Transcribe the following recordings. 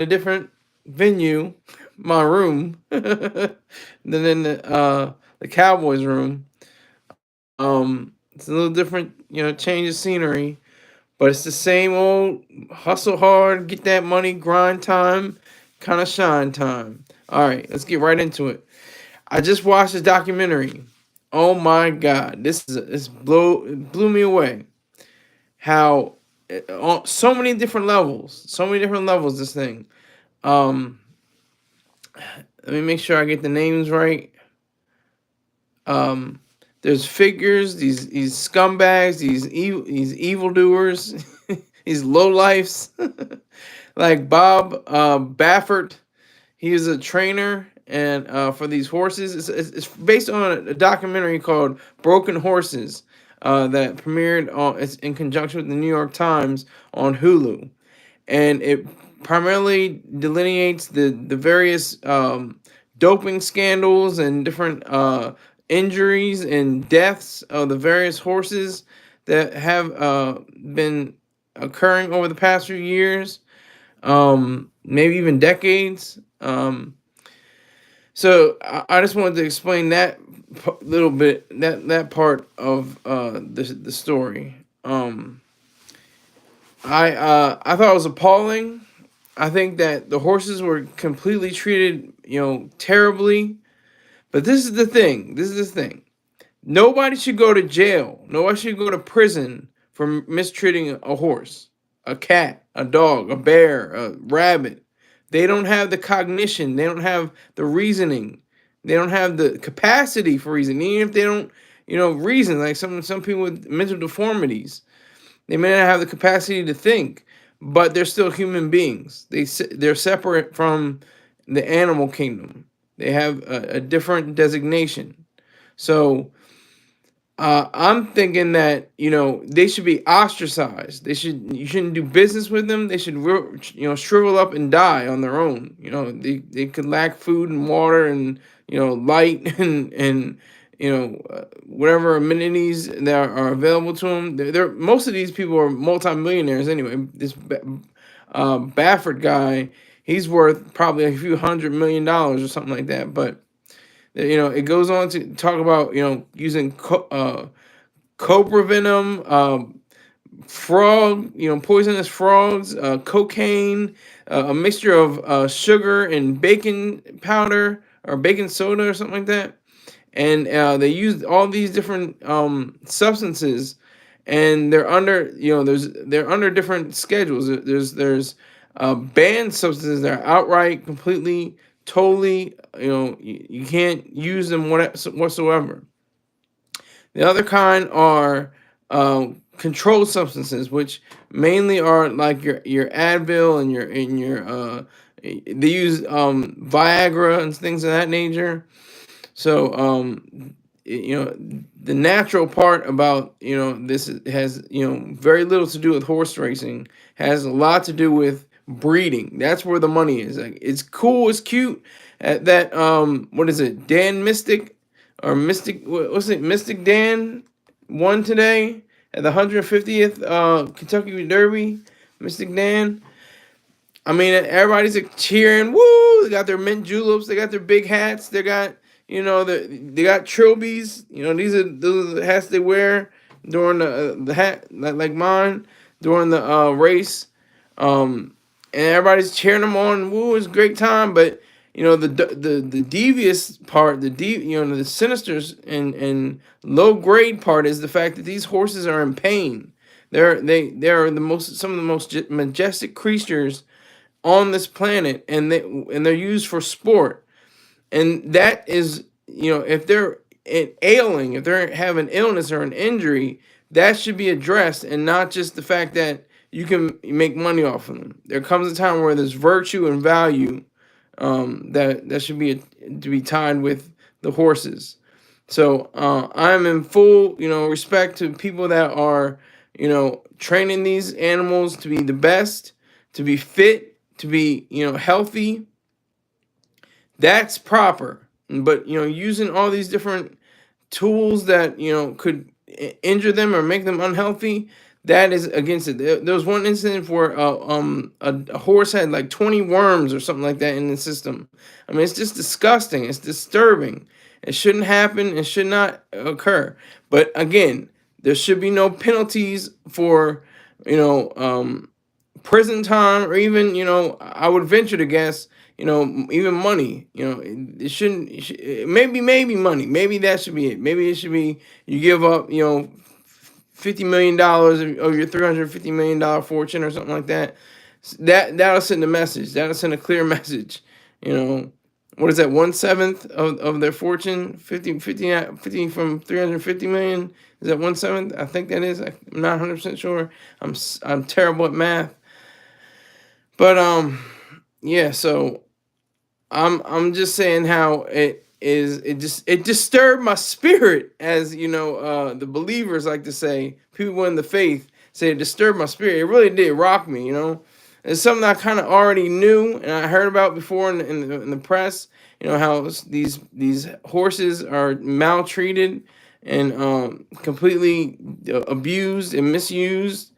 a different venue, my room, than in the Cowboys room. It's a little different, change of scenery, but it's the same old hustle hard, get that money, grind time, kind of shine time. All right, let's get right into it. I just watched a documentary. Oh my God, it blew me away. How on so many different levels, so many different levels. This thing. Um, Let me make sure I get the names right. Um, there's figures, these scumbags, these evildoers, these lowlifes, like Bob Baffert. He is a trainer and for these horses. It's based on a documentary called Broken Horses that premiered it's in conjunction with the New York Times on Hulu, and it primarily delineates the various doping scandals and different injuries and deaths of the various horses that have been occurring over the past few years, maybe even decades. So I just wanted to explain that little bit, that part of the story. I thought it was appalling. I think that the horses were completely treated, terribly. But this is the thing. This is the thing. Nobody should go to jail. Nobody should go to prison for mistreating a horse, a cat, a dog, a bear, a rabbit. They don't have the cognition. They don't have the reasoning. They don't have the capacity for reasoning. Even if they don't, reason, like some people with mental deformities, they may not have the capacity to think, but they're still human beings. They're separate from the animal kingdom. They have a different designation. So I'm thinking that they should be ostracized. You shouldn't do business with them. They should shrivel up and die on their own. They could lack food and water and light and whatever amenities that are available to them. Most of these people are multimillionaires anyway. This Baffert guy, he's worth probably a few $100 million or something like that. But it goes on to talk about using Cobra venom, frog, poisonous frogs, cocaine, a mixture of sugar and baking powder or baking soda or something like that. And they use all these different substances, and they're under they're under different schedules. There's banned substances that are outright, completely, totally, you can't use them whatsoever. The other kind are controlled substances, which mainly are like your Advil and your they use Viagra and things of that nature. So the natural part about this has very little to do with horse racing. Has a lot to do with breeding. That's where the money is. Like, it's cool, it's cute. At that what is it? Dan Mystic or Mystic? What's it? Mystic Dan won today at the 150th Kentucky Derby. Mystic Dan. I mean, everybody's like cheering. Woo! They got their mint juleps. They got their big hats. They got they got trilbies. Those are the hats they wear during the hat like mine during the race. And everybody's cheering them on. Woo! It's a great time. But the devious part, the sinisters and low grade part is the fact that these horses are in pain. They're some of the most majestic creatures on this planet, and they're used for sport. And that is, if they're ailing, if they have an illness or an injury, that should be addressed, and not just the fact that you can make money off of them. There comes a time where there's virtue and value that should be to be tied with the horses. So I'm in full, respect to people that are, training these animals to be the best, to be fit, to be, healthy. That's proper. But using all these different tools that could injure them or make them unhealthy, that is against it. There was one incident where a horse had like 20 worms or something like that in the system. I mean, it's just disgusting. It's disturbing. It shouldn't happen. It should not occur. But again, there should be no penalties for, you know, prison time, or even, I would venture to guess, even money. It shouldn't. Maybe money. Maybe that should be it. Maybe it should be you give up, $50 million of your $350 million fortune or something like that. That'll send a message. That'll send a clear message. You know, what is that? 1/7 of their fortune, 50 from 350 million. Is that 1/7? I think that is. I'm not 100% sure. I'm terrible at math. But yeah. So I'm just saying how it disturbed my spirit, as the believers like to say. People in the faith say it disturbed my spirit. It really did rock me. It's something I kind of already knew and I heard about before in the press. How these horses are maltreated and completely abused and misused,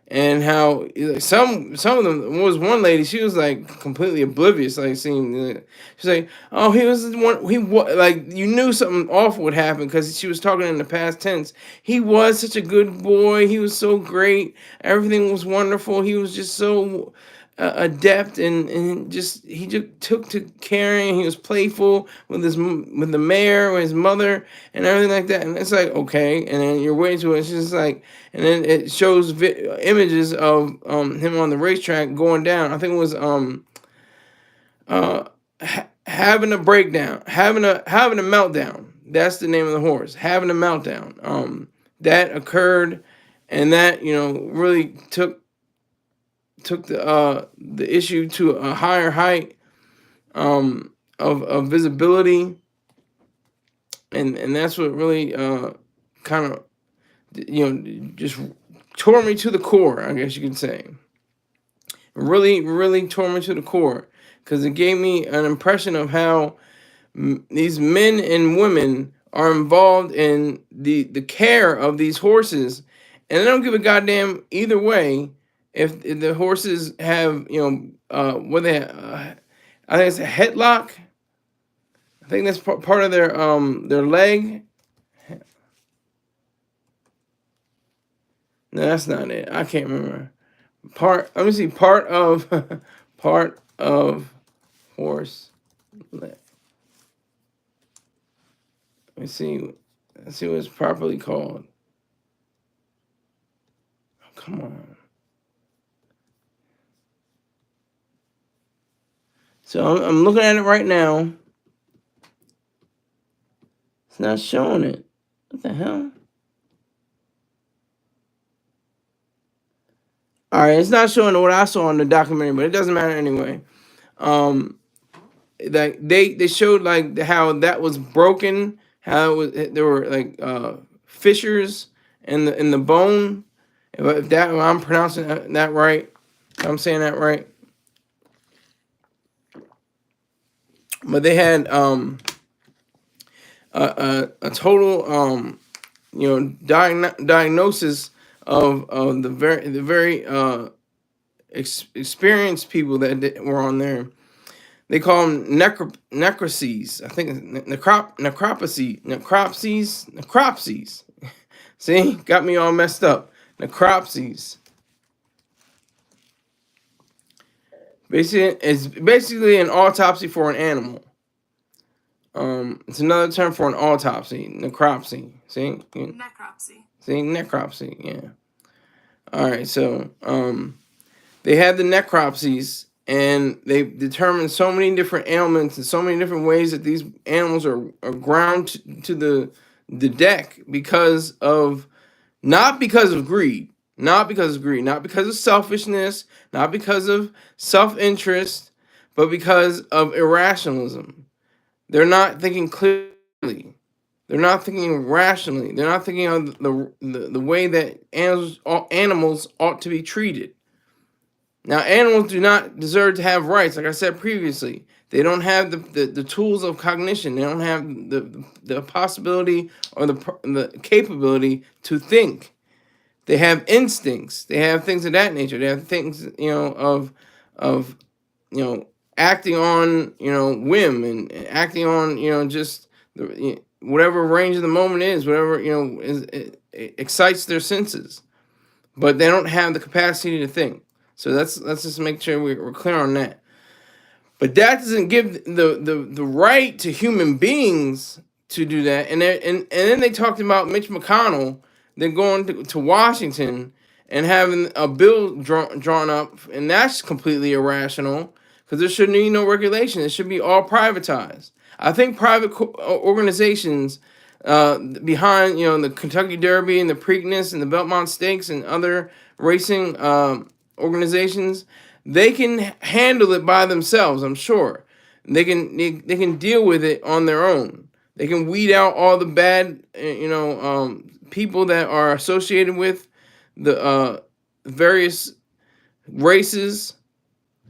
and how like, some of them, was one lady, she was like completely oblivious, like seeing she's like, oh, he was the one, like you knew something awful would happen because she was talking in the past tense. He was such a good boy, he was so great, everything was wonderful, he was just so adept, and just he just took to caring. He was playful with the mayor, with his mother, and everything like that. And it's like, okay, and then you're waiting to it. It's just like, and then it shows images of him on the racetrack going down. I think it was having a breakdown, having a meltdown. That's the name of the horse. Having a meltdown. That occurred, and that really took the issue to a higher height of visibility, and that's what really kind of just tore me to the core, I guess you could say. Really tore me to the core, because it gave me an impression of how these men and women are involved in the care of these horses, and they don't give a goddamn either way if the horses have what they I think it's a headlock. I think that's part of their leg. No, that's not it. I can't remember. Let me see. Part of part of horse leg. Let me see. Let's see what it's properly called. Oh, come on. So I'm looking at it right now. It's not showing it. What the hell? All right, it's not showing what I saw in the documentary, but it doesn't matter anyway. Like they showed like how that was broken, how it was, there were like fissures in the bone. If I'm pronouncing that right, if I'm saying that right. But they had a total diagnosis of the very experienced people that were on there. They call them necropsies. I think it's necropsies. See, got me all messed up. Necropsies. Basically, it's basically an autopsy for an animal. It's another term for an autopsy. Necropsy. See? Necropsy. See, necropsy. Yeah. All right. So, they had the necropsies, and they determined so many different ailments and so many different ways that these animals are ground to the deck because of, not because of greed, not because of selfishness, not because of self-interest, but because of irrationalism. They're not thinking clearly. They're not thinking rationally. They're not thinking of the way that animals ought to be treated. Now, animals do not deserve to have rights, like I said previously. They don't have the tools of cognition. They don't have the possibility or the capability to think. They have instincts. They have things of that nature. They have things, of acting on, whim, and acting on, just whatever range of the moment is, whatever, it excites their senses, but they don't have the capacity to think. So let's just make sure we're clear on that. But that doesn't give the right to human beings to do that. And then they talked about Mitch McConnell then going to Washington and having a bill drawn up, and that's completely irrational because there shouldn't be no regulation. It should be all privatized. I think private organizations behind the Kentucky Derby and the Preakness and the Belmont Stakes and other racing organizations, they can handle it by themselves. I'm sure they can deal with it on their own. They can weed out all the bad people that are associated with the various races.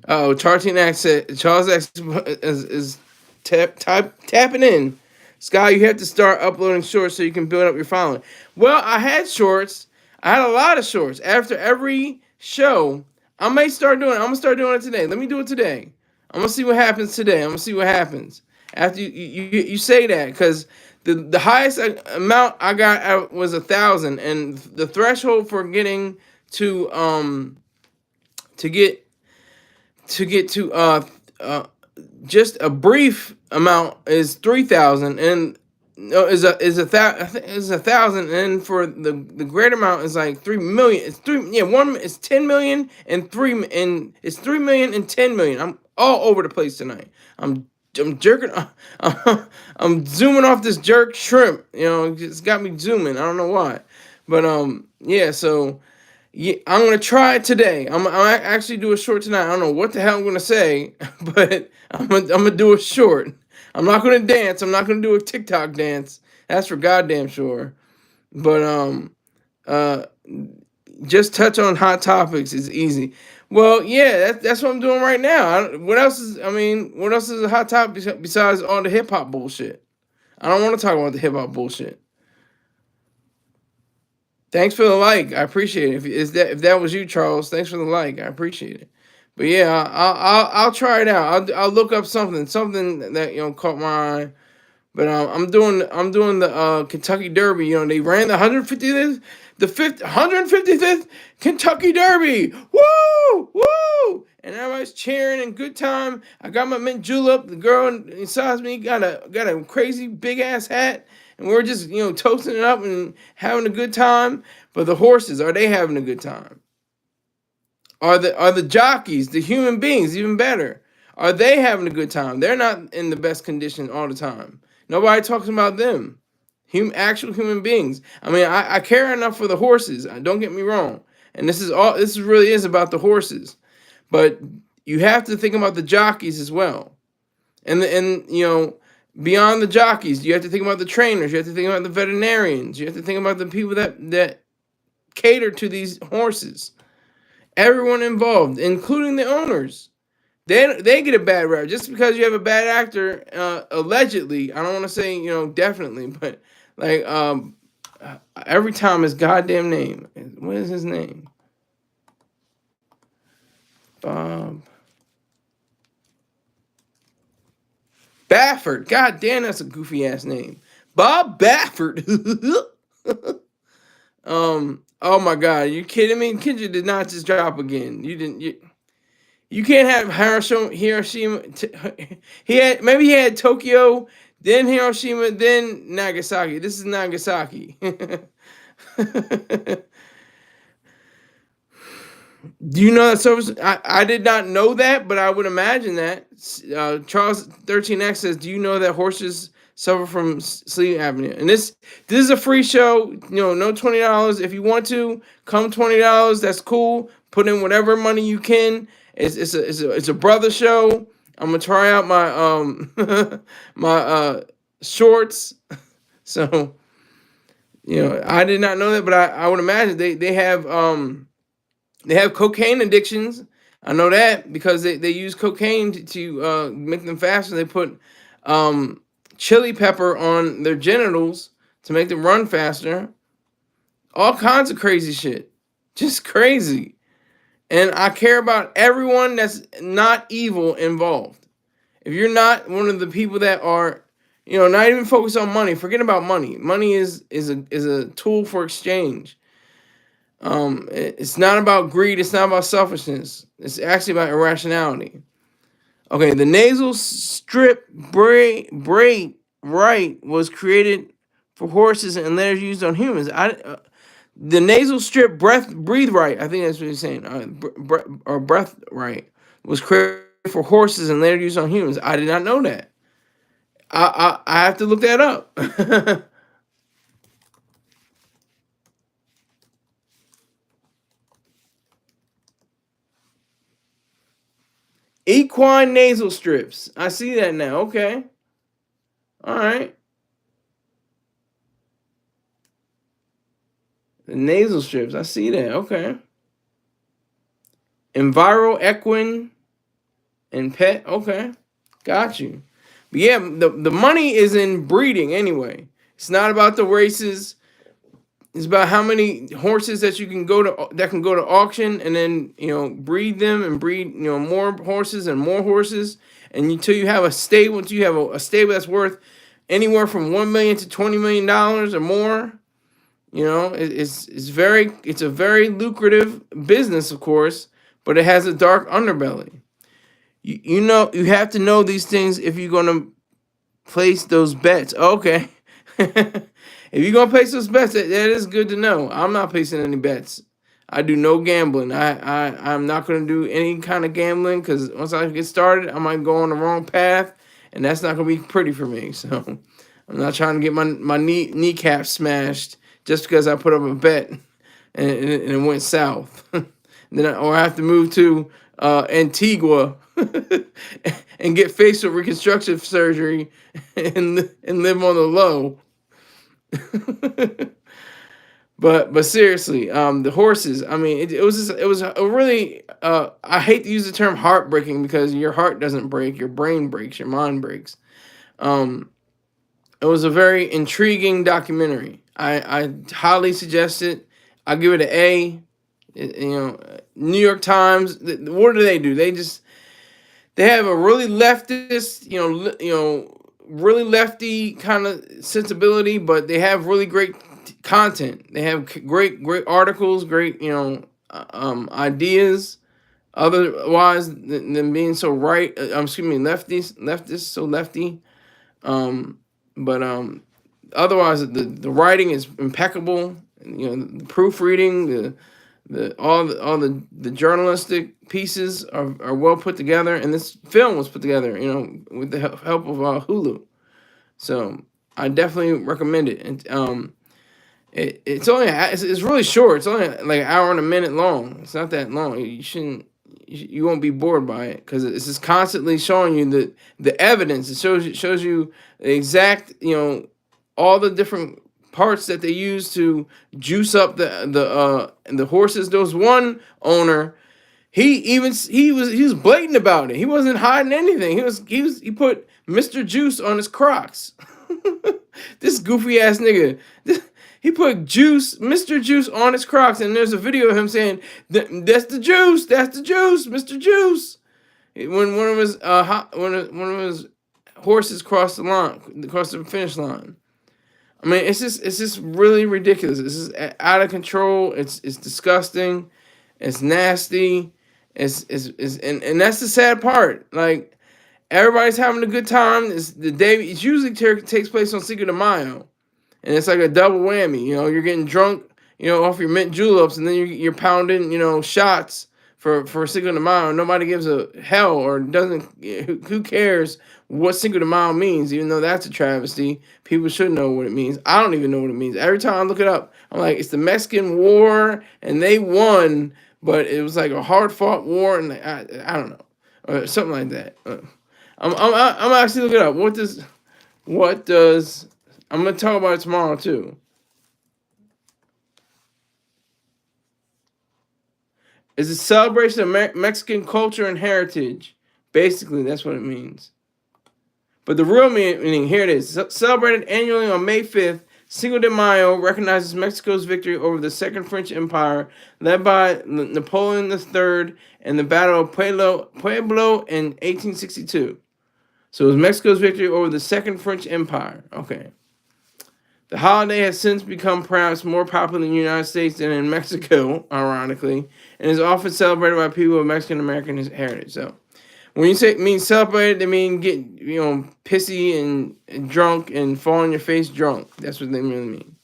Oh, Charles X is tapping in. Sky, you have to start uploading shorts so you can build up your following. Well, I had shorts. I had a lot of shorts. After every show, I'm gonna start doing it today. Let me do it today. I'm gonna see what happens today. I'm gonna see what happens after you say that, because the highest amount I got out was 1,000, and the threshold for getting to get to just a brief amount is 3,000, and no is I think is 1,000, and for the greater amount is like 3 million. It's three, yeah, one is 10 million and it's 3 million and 10 million. I'm all over the place tonight. I'm jerking. I'm zooming off this jerk shrimp. It's got me zooming. I don't know why, but yeah. So yeah, I'm gonna try it today. I'm actually do a short tonight. I don't know what the hell I'm gonna say, but I'm gonna do a short. I'm not gonna dance. I'm not gonna do a TikTok dance. That's for goddamn sure. But uh, just touch on hot topics is easy. Well, yeah, that's what I'm doing right now. What else is? I mean, what else is a hot topic besides all the hip hop bullshit? I don't want to talk about the hip hop bullshit. Thanks for the like. I appreciate it. If that was you, Charles, thanks for the like. I appreciate it. But yeah, I'll try it out. I'll look up something that caught my eye. But I'm doing the Kentucky Derby. They ran the 155th Kentucky Derby. Woo! Woo! And everybody's cheering and good time. I got my mint julep. The girl inside me got a crazy big ass hat, and we're just toasting it up and having a good time. But the horses, are they having a good time? Are the jockeys, the human beings, even better? Are they having a good time? They're not in the best condition all the time. Nobody talks about them. Actual human beings. I mean, I care enough for the horses. Don't get me wrong. And this really is about the horses. But you have to think about the jockeys as well. And beyond the jockeys, you have to think about the trainers. You have to think about the veterinarians. You have to think about the people that cater to these horses. Everyone involved, including the owners. They get a bad rap just because you have a bad actor. Allegedly, I don't want to say definitely, but like every time his goddamn name. What is his name? Bob Baffert. God damn, that's a goofy ass name. Bob Baffert. Oh my God, are you kidding me? Kendrick did not just drop again. You can't have Hiroshima. He had Tokyo, then Hiroshima, then Nagasaki. This is Nagasaki. Do you know that service? I did not know that, but I would imagine that. Charles 13X says, "Do you know that horses suffer from sleep apnea?" And this is a free show. No $20. If you want to come $20, that's cool. Put in whatever money you can. It's a brother show. I'm gonna try out my my shorts. So I did not know that, but I would imagine they have cocaine addictions. I know that because they use cocaine to make them faster. They put chili pepper on their genitals to make them run faster. all kinds of crazy shit, just crazy. And I care about everyone that's not evil involved. If you're not one of the people that are, not even focused on money, forget about money. Money is a tool for exchange. It's not about greed. It's not about selfishness. It's actually about irrationality. Okay, the nasal strip braid right was created for horses and later used on humans. The nasal strip breathe right. I think that's what he's saying. Or breath right was created for horses and later used on humans. I did not know that. I have to look that up. Equine nasal strips. I see that now. Okay. All right. The nasal strips. I see that. Okay. Enviro equine and pet. Okay. Got you. But yeah, the money is in breeding anyway. It's not about the races. It's about how many horses that you can go to auction and then breed them and breed more horses and more horses and until you have a stable, until you have a stable that's worth anywhere from $1 million to $20 million or more. It's a very lucrative business, of course, but it has a dark underbelly. You have to know these things if you're gonna place those bets. Okay. If you're gonna place those bets, that is good to know. I'm not placing any bets. I do no gambling. I'm not gonna do any kind of gambling because once I get started, I might go on the wrong path, and that's not gonna be pretty for me. So I'm not trying to get my kneecap smashed just because I put up a bet and it went south. Or I have to move to Antigua and get facial reconstructive surgery and live on the low. But seriously, the horses. I mean, it was a really. I hate to use the term heartbreaking because your heart doesn't break, your brain breaks, your mind breaks. Um, it was a very intriguing documentary. I highly suggest it. I give it an A. New York Times. What do? They have a really leftist, really lefty kind of sensibility, but they have really great content. They have great articles, great ideas. Otherwise than being so right, excuse me, leftist, so lefty. Um, but otherwise the writing is impeccable. The proofreading, the journalistic pieces are well put together, and this film was put together, with the help of Hulu. So I definitely recommend it. And it's really short. It's only like an hour and a minute long. It's not that long. You won't be bored by it because it's just constantly showing you the evidence. It shows you the exact all the different parts that they use to juice up the horses. There was one owner. He was blatant about it. He wasn't hiding anything. He put Mr. Juice on his Crocs. This goofy ass nigga. He put Mr. Juice on his Crocs, and there's a video of him saying, "That's the juice, Mr. Juice." When one of his horses crossed the finish line. I mean, it's just really ridiculous. It's just out of control. It's disgusting. It's nasty. And that's the sad part. Like everybody's having a good time. It usually takes place on Cinco de Mayo, and it's like a double whammy. You're getting drunk, off your mint juleps, and then you're pounding, shots for Cinco de Mayo. Nobody gives a hell or doesn't. Who cares what Cinco de Mayo means? Even though that's a travesty, people should know what it means. I don't even know what it means. Every time I look it up, I'm like, it's the Mexican War, and they won, but it was like a hard fought war, and I don't know, or something like that. I'm actually looking up. What does I'm gonna talk about it tomorrow too. It's a celebration of Mexican culture and heritage. Basically, that's what it means. But the real meaning, here it is. Celebrated annually on May 5th, Cinco de Mayo recognizes Mexico's victory over the Second French Empire, led by Napoleon III, and the Battle of Pueblo in 1862. So it was Mexico's victory over the Second French Empire. Okay. The holiday has since become perhaps more popular in the United States than in Mexico, ironically, and is often celebrated by people of Mexican American heritage. So, when you say mean celebrate, they mean get pissy and drunk and fall on your face drunk. That's what they really mean.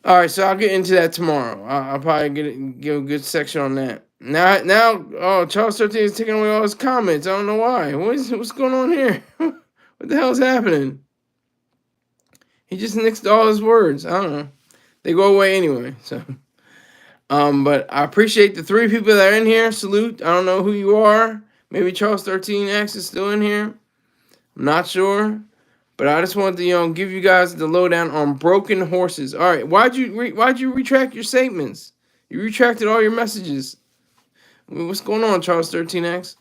All right, so I'll get into that tomorrow. I'll probably give a good section on that. Now, oh, Charles 13 is taking away all his comments. I don't know why. What's going on here? What the hell is happening? He just nixed all his words. I don't know. They go away anyway. So, but I appreciate the 3 people that are in here. Salute. I don't know who you are. Maybe Charles 13X is still in here. I'm not sure. But I just wanted to give you guys the lowdown on broken horses. All right. Why'd you retract your statements? You retracted all your messages. What's going on, Charles 13X?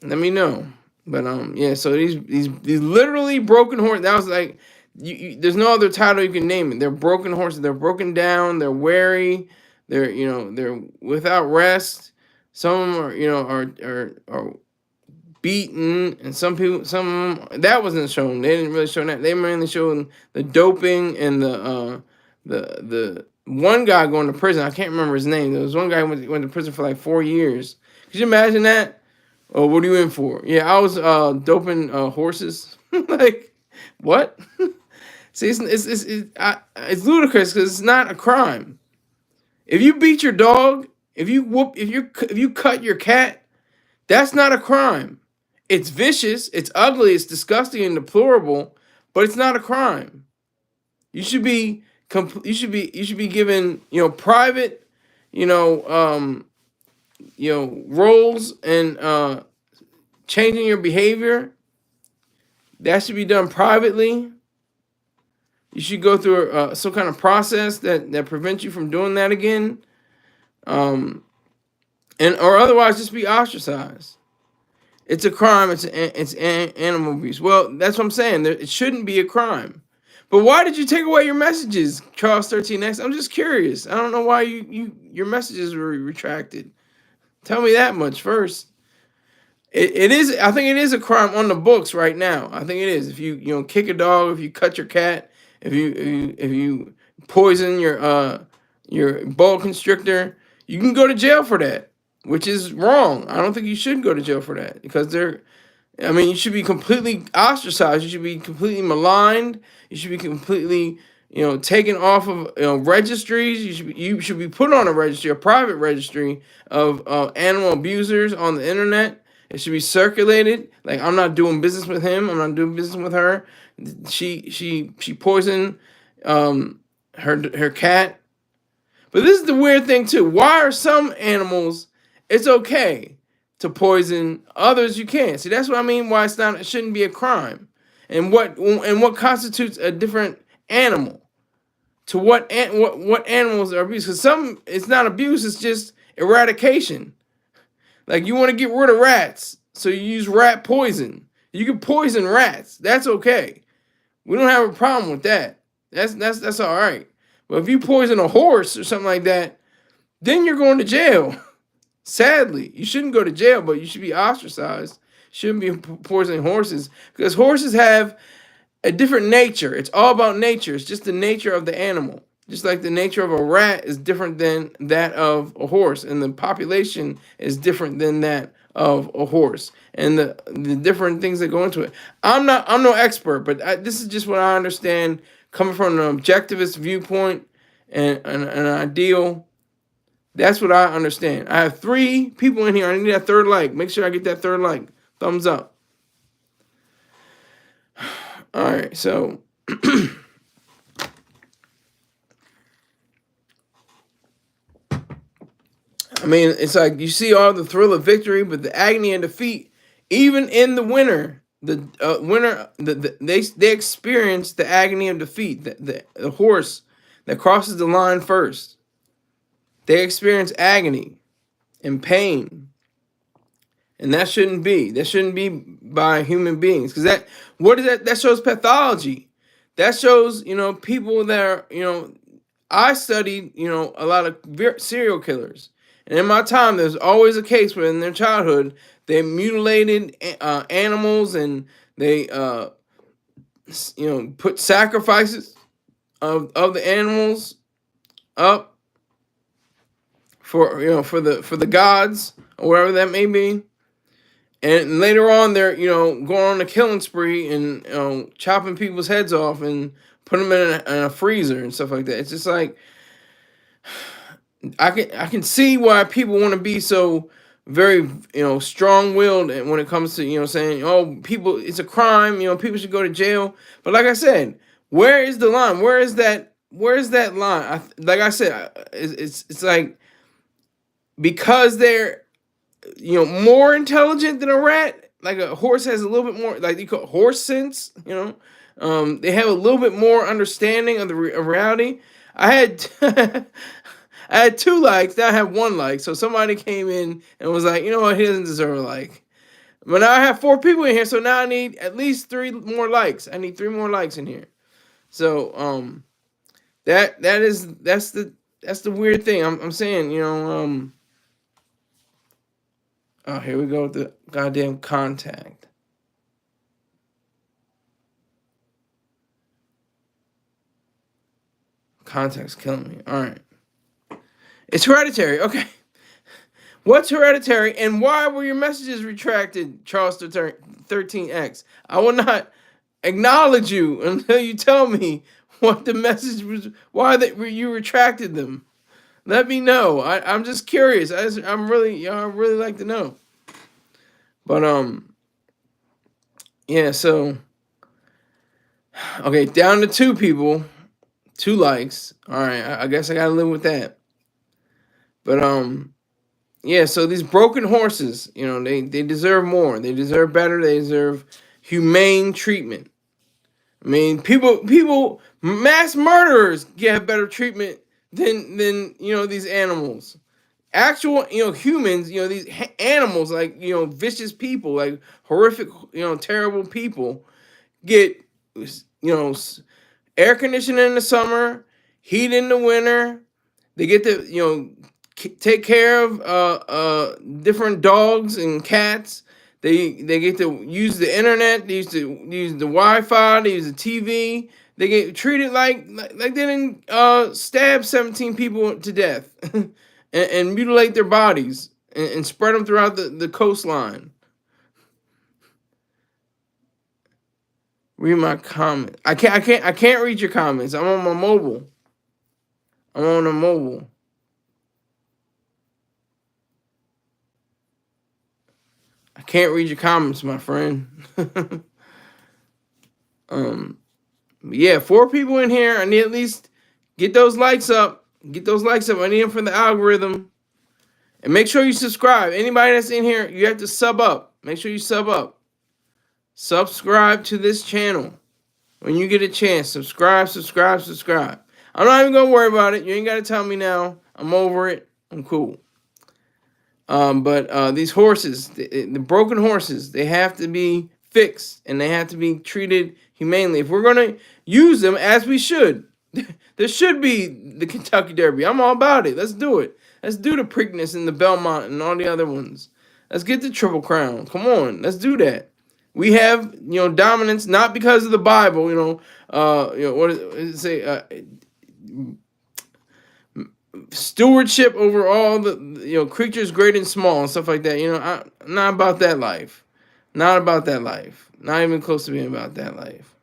Let me know. But yeah, so these literally broken horses. That was like, there's no other title you can name it. They're broken horses. They're broken down. They're weary. They're without rest. Some of them are beaten, and some of them, that wasn't shown. They didn't really show that. They mainly showed the doping and the one guy going to prison. I can't remember his name. There was one guy who went to prison for like 4 years. Could you imagine that? Oh, what are you in for? Yeah, I was doping horses. Like, what? See, it's ludicrous because it's not a crime. If you beat your dog, if you cut your cat, that's not a crime. It's vicious, it's ugly, it's disgusting and deplorable, but it's not a crime. You should be given private roles and changing your behavior. That should be done privately. You should go through some kind of process that prevents you from doing that again, or otherwise just be ostracized. It's a crime. It's animal abuse. Well, that's what I'm saying. It shouldn't be a crime. But why did you take away your messages, Charles 13X? I'm just curious. I don't know why your messages were retracted. Tell me that much first. It is. I think it is a crime on the books right now. I think it is. If you kick a dog, if you cut your cat, if you poison your boa constrictor, you can go to jail for that, which is wrong. I don't think you should go to jail for that because you should be completely ostracized. You should be completely maligned. You should be completely taken off of registries. You should be put on a registry, a private registry of animal abusers on the internet. It should be circulated. Like, I'm not doing business with him. I'm not doing business with her. She poisoned her cat. But this is the weird thing too. Why are some animals it's okay to poison, others you can't? See, that's what I mean. Why it shouldn't be a crime, and what constitutes a different animal? To what animals are abused? Because some it's not abuse. It's just eradication. Like, you want to get rid of rats, so you use rat poison. You can poison rats. That's okay. We don't have a problem with that. That's all right. But if you poison a horse or something like that, then you're going to jail. Sadly, you shouldn't go to jail, but you should be ostracized. Shouldn't be poisoning horses because horses have a different nature. It's all about nature. It's just the nature of the animal. Just like the nature of a rat is different than that of a horse, and the population is different than that of a horse, and the different things that go into it. I'm no expert, but this is just what I understand coming from an objectivist viewpoint and an ideal. That's what I understand. I have 3 people in here. I need that 3rd like. Make sure I get that 3rd like. Thumbs up. All right, so it's like you see all the thrill of victory, but the agony and defeat, even in the winter, they experience the agony of defeat. The horse that crosses the line first, they experience agony and pain, and that shouldn't be. That shouldn't be by human beings. Because what is that? That shows pathology. That shows, people that are, I studied, a lot of serial killers. And in my time, there's always a case where in their childhood, they mutilated animals, and they, put sacrifices of the animals up for the gods or whatever that may be. And later on, they're going on a killing spree and chopping people's heads off and putting them in a freezer and stuff like that. It's just like I can see why people want to be so very strong willed, and when it comes to saying, oh, people, it's a crime, people should go to jail. But like I said, where is the line? Where is that line? Like I said, it's like, because they're more intelligent than a rat. Like a horse has a little bit more, like you call horse sense. They have a little bit more understanding of the of reality. I had I had 2 likes. Now I have 1 like. So somebody came in and was like, you know what, he doesn't deserve a like. But now I have 4 people in here, so now I need at least 3 more likes. I need 3 more likes in here. So that's the weird thing. I'm saying, oh, here we go with the goddamn contact. Contact's killing me. All right. It's hereditary. Okay. What's hereditary, and why were your messages retracted, Charles 13X? I will not acknowledge you until you tell me what the message was, why you retracted them. Let me know. I'm just curious. I'm really like to know. But yeah, so okay, down to 2 people, 2 likes. All right, I guess I gotta live with that. But yeah, so these broken horses, they deserve more. They deserve better. They deserve humane treatment. I mean, mass murderers get better treatment than these animals. Actual, humans, these animals, like, vicious people, like horrific, terrible people, get, air conditioning in the summer, heat in the winter. They get to, take care of different dogs and cats. They get to use the internet. They used to use the Wi-Fi. They use the TV. They get treated like they didn't stab 17 people to death and mutilate their bodies and spread them throughout the coastline. Read my comments. I can't read your comments. I'm on my mobile. I'm on a mobile. I can't read your comments, my friend. Yeah, 4 people in here. I need at least get those likes up. Get those likes up. I need them for the algorithm. And make sure you subscribe. Anybody that's in here, you have to sub up. Make sure you sub up. Subscribe to this channel. When you get a chance, subscribe. I'm not even gonna worry about it. You ain't gotta tell me now. I'm over it. I'm cool. But these horses, the broken horses, they have to be fixed and they have to be treated humanely. If we're gonna use them, as we should, there should be the Kentucky Derby. I'm all about it. Let's do it. Let's do the Preakness and the Belmont and all the other ones. Let's get the Triple Crown. Come on, let's do that. We have, dominance, not because of the Bible, what does it say? Stewardship over all the, creatures great and small and stuff like that. I'm not about that life. Not about that life. Not even close to being about that life.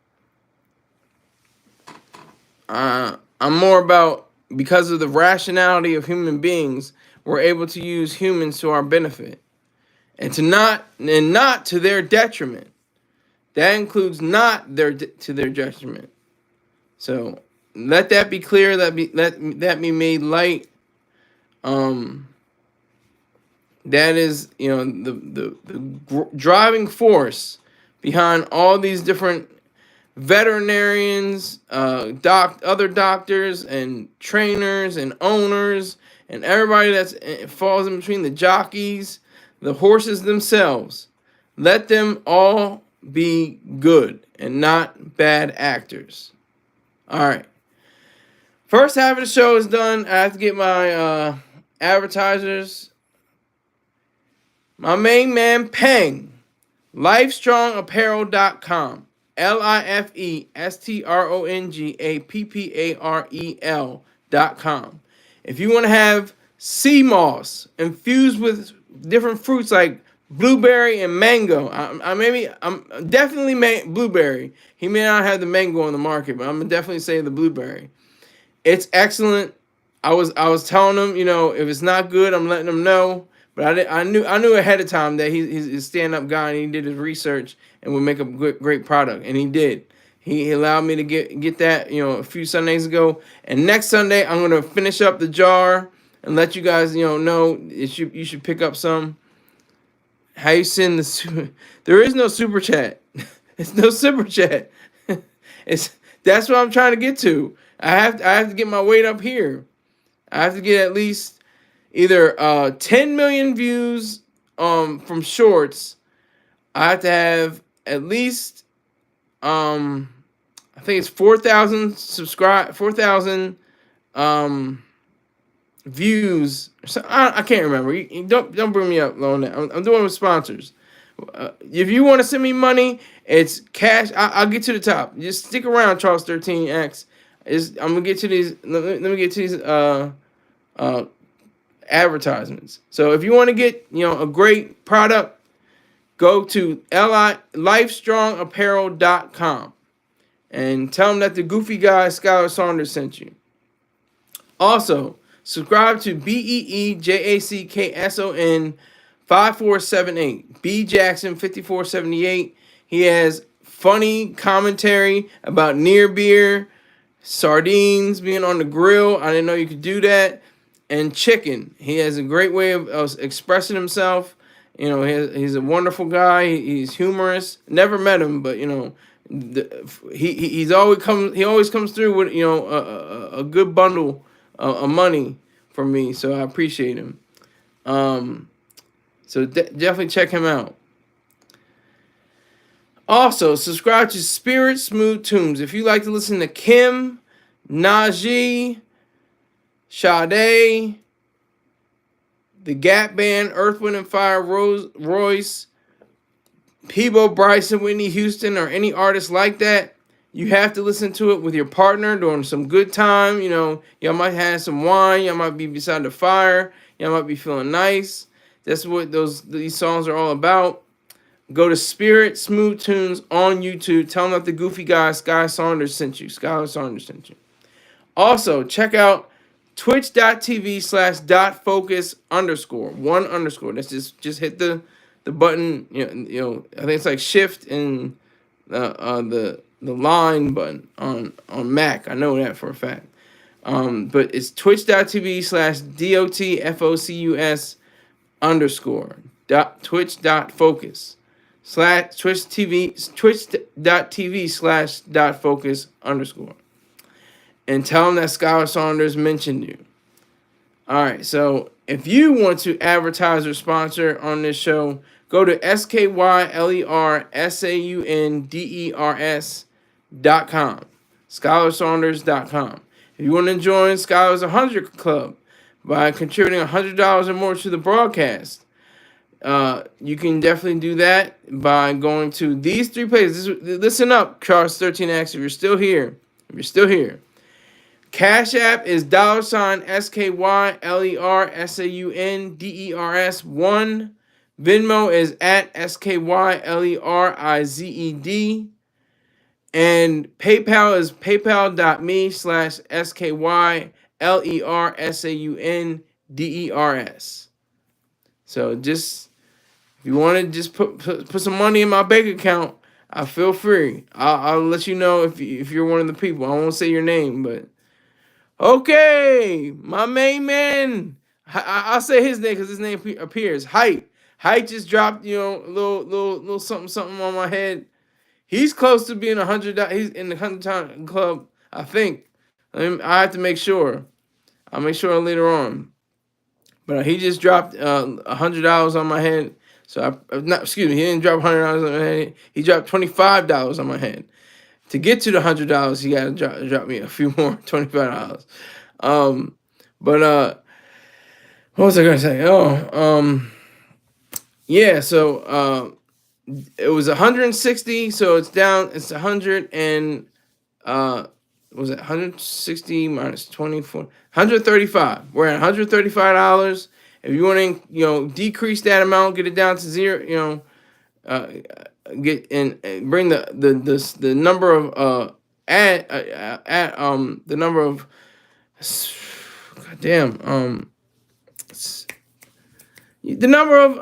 I'm more about, because of the rationality of human beings, we're able to use humans to our benefit. And not to their detriment. That includes not to their detriment. So let that be clear. Let be made light. That is, the driving force behind all these different veterinarians, other doctors and trainers and owners and everybody that falls in between, the jockeys, the horses themselves. Let them all be good and not bad actors. All right. First half of the show is done. I have to get my advertisers. My main man, Peng. LifeStrongApparel.com. LifeStrongApparel.com. If you want to have sea moss infused with different fruits like blueberry and mango, I'm definitely blueberry. He may not have the mango on the market, but I'm gonna definitely say the blueberry. It's excellent. I was telling him, if it's not good, I'm letting him know. But I knew ahead of time that he's a stand up guy and he did his research and would make a great product, and he did. He allowed me to get that a few Sundays ago, and next Sunday I'm gonna finish up the jar and let you guys know you should pick up some. How you send the there is no super chat. It's no super chat. That's what I'm trying to get to. I have to get my weight up here. I have to get at least either 10 million views from shorts. I have to have at least I think it's 4,000 views. So I can't remember. You don't bring me up on that. I'm doing with sponsors. If you want to send me money, it's cash. I'll get to the top. Just stick around, Charles 13X. I'm gonna get to these. Let me get to these advertisements. So if you want to get a great product, go to lifestrongapparel.com and tell them that the goofy guy Skylar Saunders sent you. Also, subscribe to BEEJACKSON 5478 B Jackson 5478. He has funny commentary about near beer, sardines being on the grill. I didn't know you could do that. And chicken. He has a great way of expressing himself. He's a wonderful guy. He's humorous. Never met him, but he always comes through with a good bundle of money for me. So I appreciate him. So definitely check him out. Also, subscribe to Spirit Smooth Tunes. If you like to listen to Kim, Najee, Sade, the Gap Band, Earth, Wind, and Fire, Royce, Peebo Bryson, Whitney Houston, or any artist like that, you have to listen to it with your partner during some good time. Y'all might have some wine. Y'all might be beside the fire. Y'all might be feeling nice. That's what these songs are all about. Go to Spirit Smooth Tunes on YouTube. Tell them that the goofy guy Skylar Saunders sent you. Also, check out twitch.tv/.focus_1_. That's just hit the button. I think it's like shift and the line button on Mac. I know that for a fact. But it's twitch.tv/DOTFOCUS_. Twitch.focus twitch.tv/.focus_. And tell them that Skylar Saunders mentioned you. All right, so if you want to advertise or sponsor on this show, go to SkylerSaunders.com, SkylarSaunders.com. If you want to join Skylar's 100 Club by contributing $100 or more to the broadcast, you can definitely do that by going to these three places. Listen up, Charles 13X, if you're still here. Cash App is $SkylerSaunders1. Venmo is at SkylerizED. And PayPal is paypal.me/SkylerSaunders. So just if you want to just put some money in my bank account, feel free. I'll let you know if you're one of the people. I won't say your name, but okay, my main man. I'll say his name because his name appears. Height just dropped a little something on my head. He's close to being 100. He's in the 100 club, I think. I have to make sure. I'll make sure later on. But he just dropped $100 on my head. So not excuse me, he didn't drop $100 on my head. He dropped $25 on my head. To get to the $100, he got to drop me a few more $25. But what was I gonna say? Yeah. So it was 160. So it's down. It's 100 and was it 160 minus 24? 135. We're at $135. If you want to, decrease that amount, get it down to zero, uh, get and bring the number of the number of goddamn the number of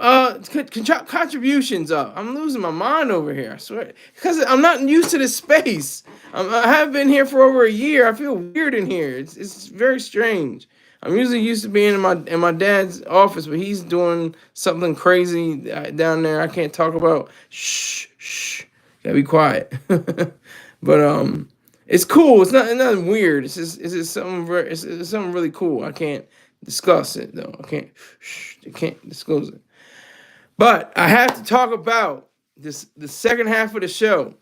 contributions up. I'm losing my mind over here. I swear, because I'm not used to this space. I have been here for over a year. I feel weird in here. It's very strange. I'm usually used to being in my dad's office, but he's doing something crazy down there. I can't talk about. Shh. Gotta be quiet. But it's cool. It's nothing weird. It's just something it's something really cool. I can't discuss it though. I can't disclose it. But I have to talk about the second half of the show.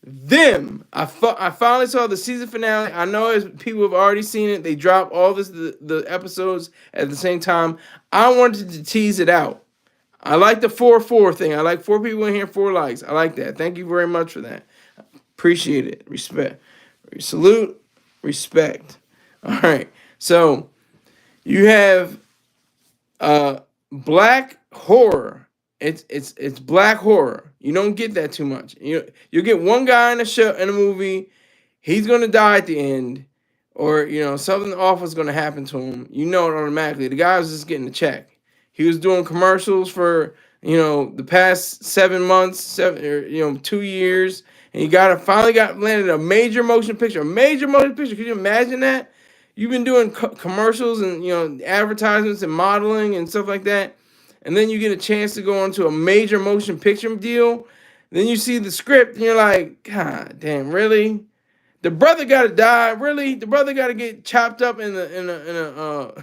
Them. I finally saw the season finale. I know as people have already seen it. They dropped all the episodes at the same time. I wanted to tease it out. I like the 4-4 thing. I like 4 people in here, 4 likes. I like that. Thank you very much for that. Appreciate it. Respect. Salute. Respect. All right. So you have black horror. It's black horror. You don't get that too much. You get one guy in a movie, he's gonna die at the end, or something awful is gonna happen to him. You know it automatically. The guy was just getting a check. He was doing commercials for the past 7 months, 2 years, and he finally got landed a major motion picture. A major motion picture. Can you imagine that? You've been doing commercials and advertisements and modeling and stuff like that, and then you get a chance to go into a major motion picture deal. Then you see the script and you're like, God damn, really? The brother got to die, really? The brother got to get chopped up in a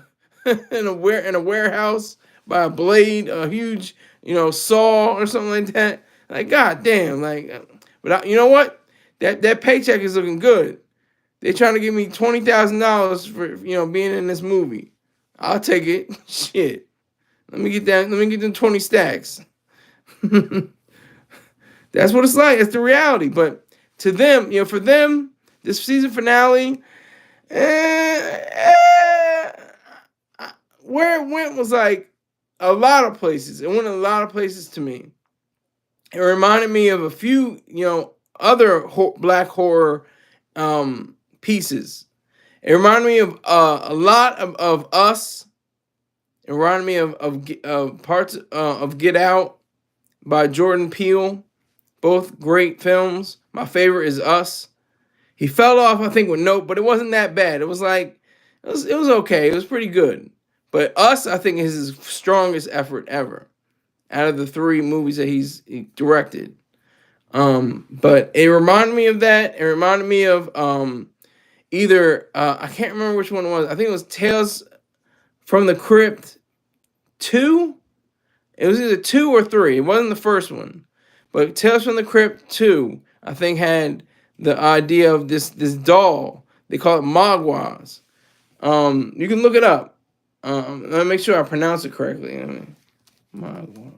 warehouse by a blade, a huge saw or something like that. Like, God damn, but you know what? That paycheck is looking good. They're trying to give me $20,000 for being in this movie. I'll take it. Shit. Let me get that. Let me get them 20 stacks. That's what it's like. It's the reality. But to them, for them, this season finale, where it went was like a lot of places. It went a lot of places to me. It reminded me of a few, other black horror pieces. It reminded me of a lot of Us. It reminded me of parts of Get Out by Jordan Peele. Both great films. My favorite is Us. He fell off, I think, with Nope, but it wasn't that bad. It was like, it was okay. It was pretty good. But Us, I think, is his strongest effort ever out of the 3 movies that he directed. But it reminded me of that. It reminded me of either, I can't remember which one it was. I think it was Tales from the Crypt 2. It was either 2 or 3. It wasn't the first one. But Tales from the Crypt 2, I think, had the idea of this doll. They call it Mogwais. You can look it up. Let me make sure I pronounce it correctly. Mogwai.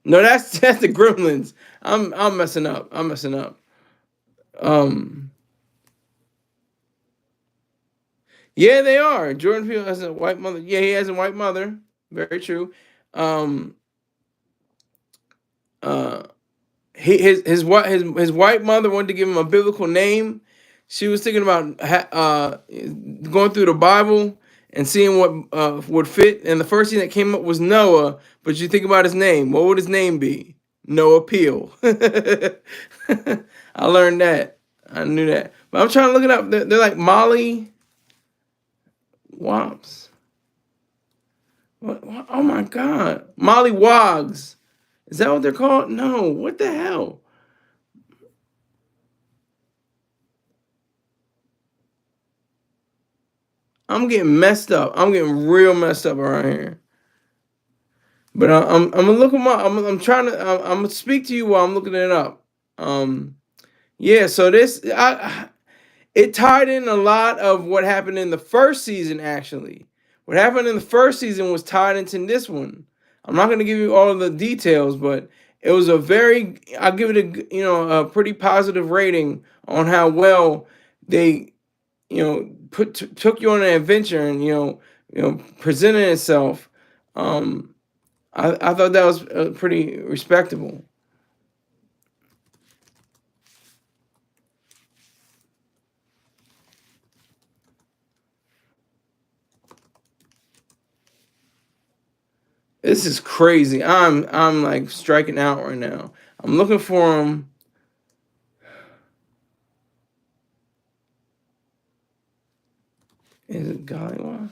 No, that's the Gremlins. I'm messing up. Yeah, they are. Jordan Peele has a white mother. Yeah, he has a white mother. Very true. Um, uh, his white mother wanted to give him a biblical name. She was thinking about going through the Bible and seeing what would fit. And the first thing that came up was Noah. But you think about his name. What would his name be? Noah Peele. I learned that. I knew that. But I'm trying to look it up. They're like Molly Wops. What? Oh my God. Molly Wogs. Is that what they're called? No. What the hell? I'm getting messed up. I'm getting real messed up around here. But I'm gonna look them up. I'm trying to. I'm gonna speak to you while I'm looking it up. Yeah. So it tied in a lot of what happened in the first season. Actually, what happened in the first season was tied into this one. I'm not gonna give you all of the details, but it was a very. I'll give it a pretty positive rating on how well they took you on an adventure and presented itself. I thought that was pretty respectable. This is crazy. I'm like striking out right now. I'm looking for him. Is it Gollywog?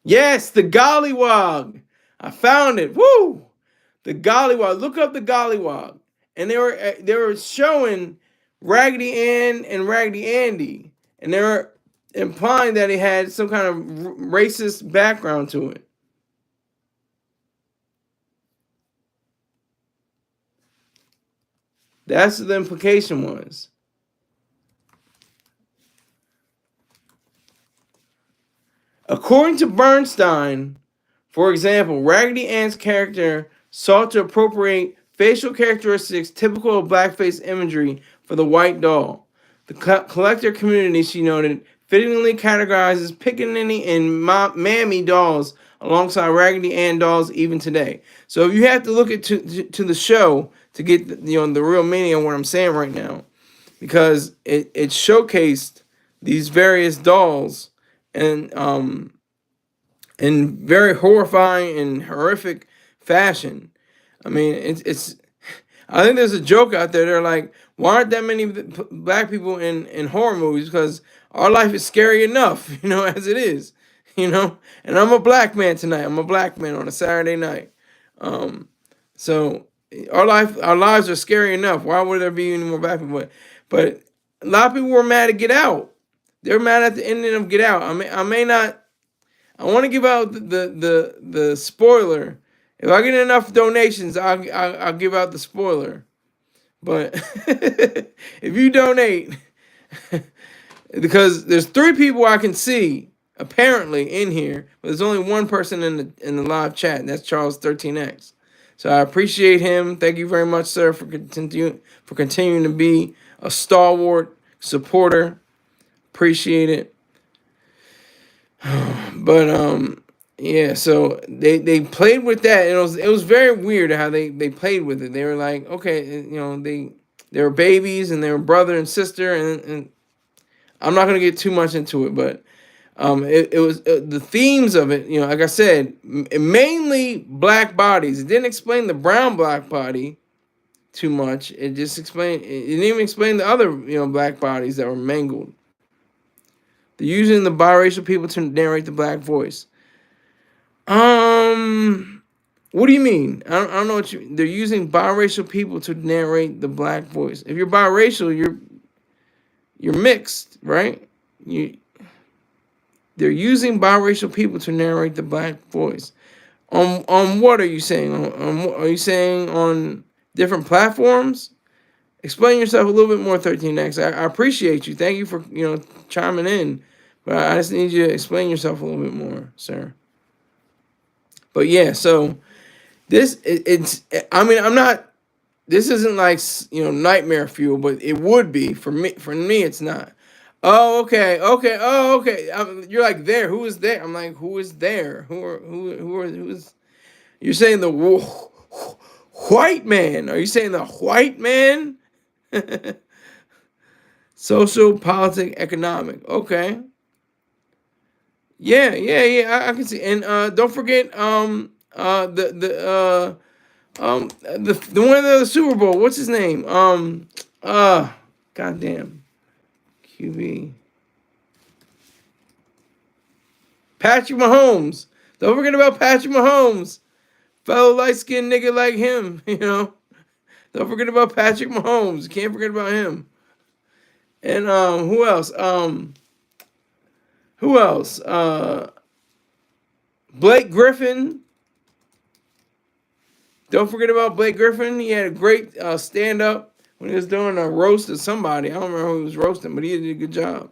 Yes, the Gollywog. I found it. Woo! The Gollywog. Look up the Gollywog. And they were showing Raggedy Ann and Raggedy Andy, and they were implying that it had some kind of racist background to it. That's what the implication was. According to Bernstein, for example, Raggedy Ann's character sought to appropriate facial characteristics typical of blackface imagery for the white doll. The collector community, she noted, fittingly categorizes Pickaninny and Mammy dolls alongside Raggedy Ann dolls even today. So you have to look to the show to get the real meaning of what I'm saying right now, because it showcased these various dolls and in very horrifying and horrific fashion. I mean, it's. I think there's a joke out there. They're like, why aren't that many black people in horror movies? Because our life is scary enough, as it is, And I'm a black man tonight. I'm a black man on a Saturday night. So our lives are scary enough. Why would there be any more black people? But a lot of people were mad at Get Out. They're mad at the ending of Get Out. I may not. I want to give out the spoiler. If I get enough donations, I'll give out the spoiler. But if you donate, because there's 3 people I can see apparently in here, but there's only one person in the live chat, and that's Charles 13X. So I appreciate him. Thank you very much, sir, for continuing to be a stalwart supporter. Appreciate it. But yeah, so they played with that, and it was very weird how they played with it. They were like, okay, they were babies and they were brother and sister, and I'm not gonna get too much into it, but it was the themes of it. Like I said, mainly black bodies. It didn't explain the brown black body too much. It just explained. It didn't even explain the other black bodies that were mangled. They're using the biracial people to narrate the black voice. What do you mean? I don't know what they're using biracial people to narrate the black voice. If you're biracial, you're mixed, right? They're using biracial people to narrate the black voice. On what are you saying? Are you saying on different platforms? Explain yourself a little bit more, 13X. I appreciate you. Thank you for chiming in, but I just need you to explain yourself a little bit more, sir. But yeah, so it's. I mean, I'm not. This isn't like nightmare fuel, but it would be for me. For me, it's not. Oh, okay, okay. Oh, okay. You're like there. Who is there? I'm like, who is there? Who's? You're saying the white man? Are you saying the white man? Social, politic, economic. Okay. Yeah, yeah, yeah. I can see. And don't forget the one of the Super Bowl. What's his name? Goddamn. QB. Patrick Mahomes. Don't forget about Patrick Mahomes. Fellow light skinned nigga like him, Don't forget about Patrick Mahomes. You can't forget about him. And who else? Who else? Blake Griffin. Don't forget about Blake Griffin. He had a great stand up when he was doing a roast of somebody. I don't remember who he was roasting, but he did a good job.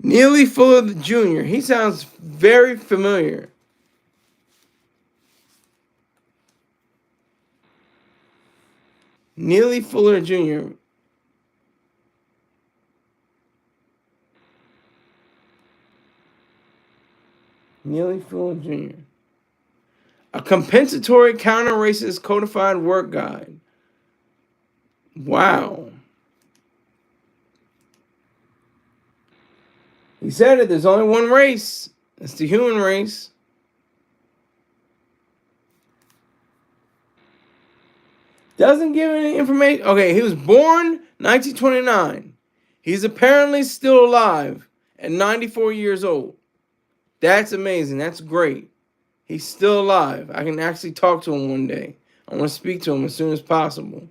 Neely Fuller Jr. He sounds very familiar. Neely Fuller Jr. Neely Fuller Jr. A compensatory counter-racist codified work guide. Wow. He said it. There's only one race. It's the human race. Doesn't give any information. Okay, he was born 1929. He's apparently still alive at 94 years old. That's amazing. That's great. He's still alive. I can actually talk to him one day. I want to speak to him as soon as possible.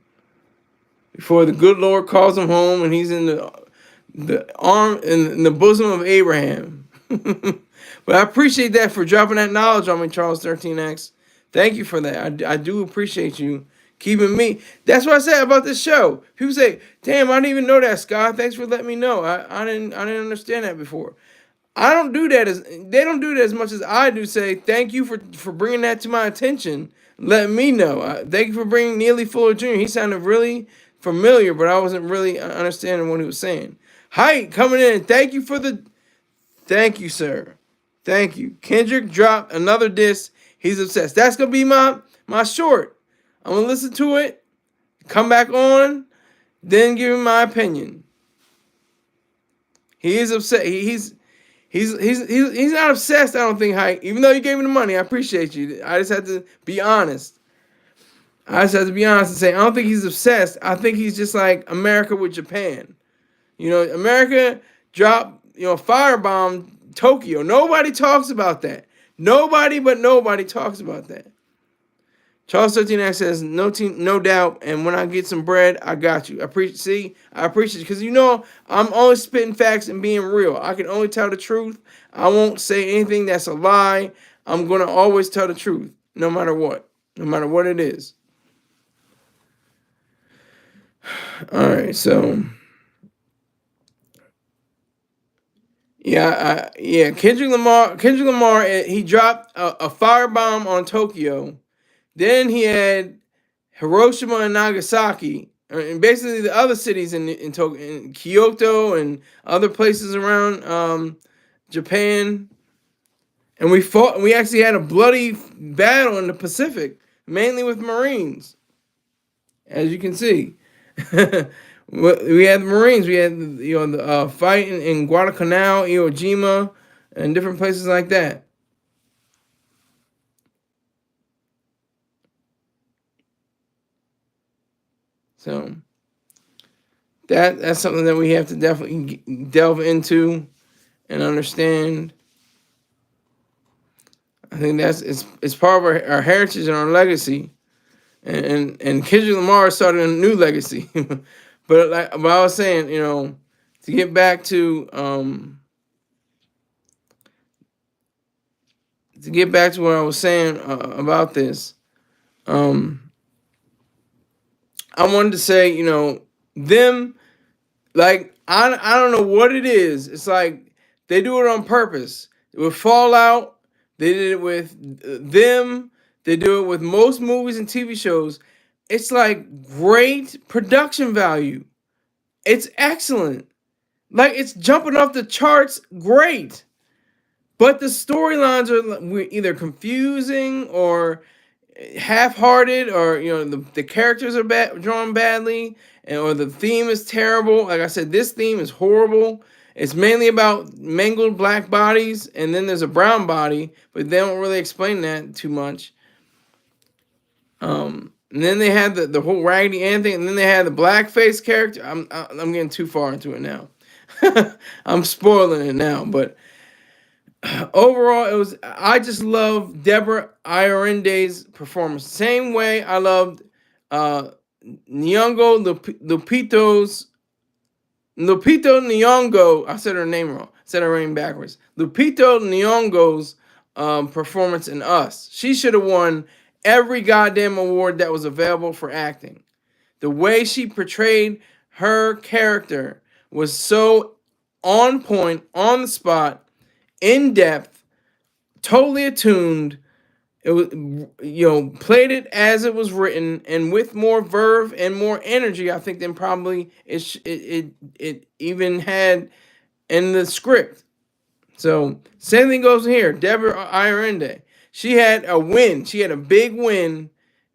Before the good Lord calls him home and he's in the arm in the bosom of Abraham. But I appreciate that for dropping that knowledge on me, Charles 13X. Thank you for that. I do appreciate you keeping me. That's what I said about this show. People say, "Damn, I didn't even know that, Scott. Thanks for letting me know. I didn't understand that before." I don't do that as they don't do that as much as I do. Say thank you for bringing that to my attention, letting me know. Thank you for bringing Neely Fuller Jr. He sounded really familiar, but I wasn't really understanding what he was saying. Height coming in. Thank you, sir. Thank you. Kendrick dropped another disc. He's obsessed. That's gonna be my short. I'm gonna listen to it, come back on, then give him my opinion. He is upset. He's not obsessed, I don't think, Hype. Even though you gave me the money, I appreciate you. I just had to be honest. And say, I don't think he's obsessed. I think he's just like America with Japan. You know, America dropped, firebomb Tokyo. Nobody talks about that. Nobody talks about that. Charles 13X says, no doubt, and when I get some bread, I got you. I appreciate it, because I'm always spitting facts and being real. I can only tell the truth. I won't say anything that's a lie. I'm going to always tell the truth, no matter what it is. All right, so, Kendrick Lamar, he dropped a firebomb on Tokyo. Then he had Hiroshima and Nagasaki, and basically the other cities in Tokyo, in Kyoto and other places around Japan. And we fought, and we actually had a bloody battle in the Pacific, mainly with Marines, as you can see. We had the Marines. We had the fight in Guadalcanal, Iwo Jima, and different places like that. So that's something that we have to definitely delve into and understand. I think it's part of our heritage and our legacy. And Kendrick Lamar started a new legacy. but I was saying, to get back to what I was saying about this, I wanted to say, them, like, I don't know what it is. It's like they do it on purpose. With Fallout, they did it with them. They do it with most movies and TV shows. It's like great production value. It's excellent. Like, it's jumping off the charts great. But the storylines are either confusing or half-hearted, or the characters are drawn badly, or the theme is terrible. Like I said, this theme is horrible. It's mainly about mangled black bodies, and then there's a brown body, but they don't really explain that too much. And then they had the whole Raggedy Ann thing, and then they had the blackface character. I'm getting too far into it now. I'm spoiling it now, but overall, I just love Deborah Ayorende's performance. Same way I loved Lupito Nyong'o. I said her name wrong. Said her name backwards. Lupita Nyong'o's performance in Us. She should have won every goddamn award that was available for acting. The way she portrayed her character was so on point, on the spot, in depth, totally attuned. It was, played it as it was written and with more verve and more energy, I think, than probably it even had in the script. So same thing goes here. Deborah Irende, she had a win. She had a big win,